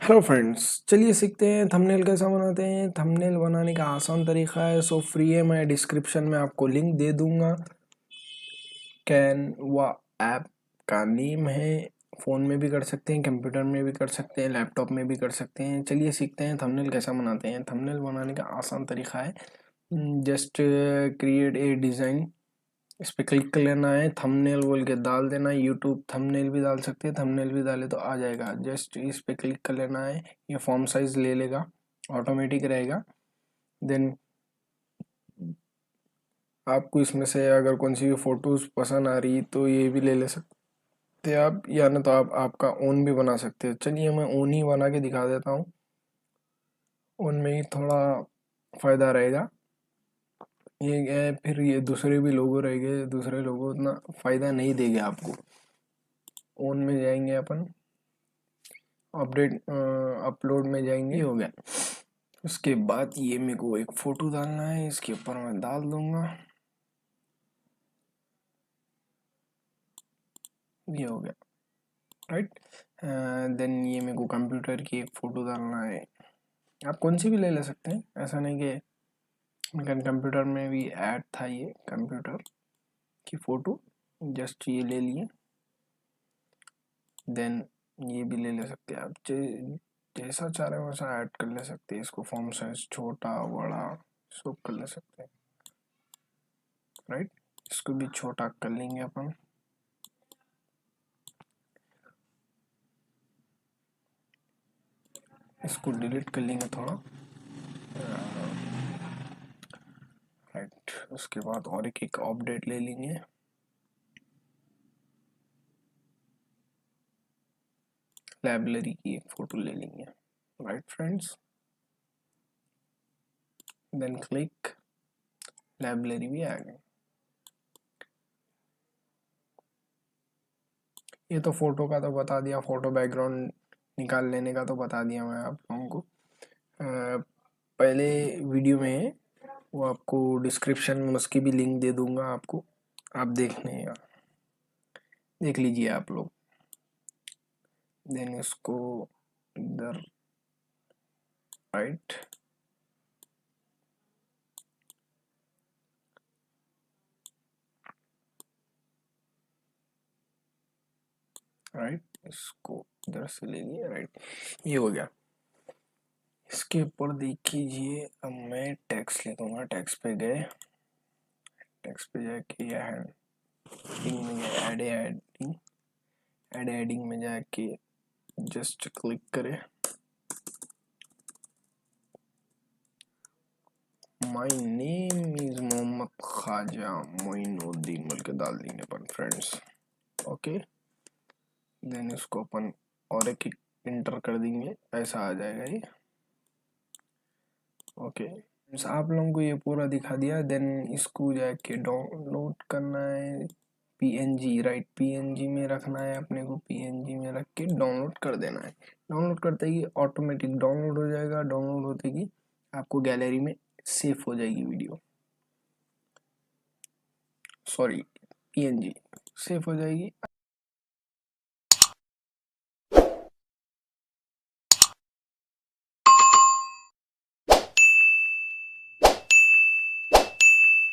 Hello friends, चलिए सीखते हैं थंबनेल कैसा बनाते हैं। थंबनेल बनाने का आसान तरीका है, सो फ्री है। मैं डिस्क्रिप्शन में आपको लिंक दे दूंगा। कैनवा ऐप का नेम है। फ़ोन में भी कर सकते हैं, कंप्यूटर में भी कर सकते हैं, लैपटॉप में भी कर सकते हैं। चलिए सीखते हैं थंबनेल कैसा बनाते हैं। थंबनेल बनाने का आसान तरीका है, जस्ट क्रिएट ए डिज़ाइन। इस पर क्लिक कर लेना है, थंबनेल बोल के डाल देना है। यूट्यूब थंबनेल भी डाल सकते हैं, थंबनेल भी डाले तो आ जाएगा। जस्ट इस पे क्लिक कर लेना है, ये फॉर्म साइज ले लेगा, ऑटोमेटिक रहेगा। देन आपको इसमें से अगर कौन सी भी फ़ोटोज़ पसंद आ रही तो ये भी ले सकते हैं आप, या ना तो आप आपका ओन भी बना सकते हो। चलिए मैं ओन ही बना के दिखा देता हूँ। ओन में ही थोड़ा फ़ायदा रहेगा। ये है, फिर ये दूसरे भी लोगो रहेंगे, दूसरे लोगो उतना फ़ायदा नहीं देंगे आपको। ओन में जाएंगे अपन, अपलोड में जाएंगे, हो गया। उसके बाद ये मेरे को एक फ़ोटो डालना है, इसके ऊपर मैं डाल दूंगा। ये हो गया, राइट। देन ये मेरे को कंप्यूटर की एक फ़ोटो डालना है। आप कौन सी भी ले सकते हैं, ऐसा नहीं कि लेकिन कंप्यूटर में भी ऐड था ये कंप्यूटर की फ़ोटो। जस्ट ये ले लिए। देन ये भी ले सकते हैं आप, जैसा चाह रहे हो वैसा ऐड कर ले सकते हैं। इसको फॉर्म साइज छोटा बड़ा सब कर ले सकते हैं, राइट। इसको भी छोटा कर लेंगे अपन। इसको डिलीट कर लेंगे थोड़ा, राइट। उसके बाद और एक अपडेट ले लेंगे। लाइब्रेरी की एक फ़ोटो ले लेंगे, right friends. Then click, library भी आ गई। ये तो फ़ोटो का तो बता दिया, फ़ोटो बैकग्राउंड निकाल लेने का तो बता दिया मैं आप लोगों को। पहले वीडियो में है, वो आपको डिस्क्रिप्शन में उसकी भी लिंक दे दूंगा आपको, आप देख लीजिए आप लोग। देन इसको इधर, राइट। राइट, इसको इधर से ले लिया, राइट। ये हो गया। इसके ऊपर देख कीजिए, अब मैं टेक्स्ट लिखूंगा। टेक्स्ट पे गए, टेक्स्ट पे जाके हेडिंग में गए, एडिंग में जाके जस्ट क्लिक करें। माय नेम इज मोहम्मद खाजा मोइनुद्दीन बोल के डाल देंगे अपन फ्रेंड्स, ओके। देन इसको अपन और एक इंटर कर देंगे, ऐसा आ जाएगा ये, ओके। आप लोगों को ये पूरा दिखा दिया। देन इसको जाके डाउनलोड करना है, पीएनजी, राइट। पीएनजी में रखना है अपने को, पीएनजी में रख के डाउनलोड कर देना है। डाउनलोड करते ही ऑटोमेटिक डाउनलोड हो जाएगा। डाउनलोड होते ही आपको गैलरी में सेव हो जाएगी वीडियो, सॉरी पीएनजी सेव हो जाएगी।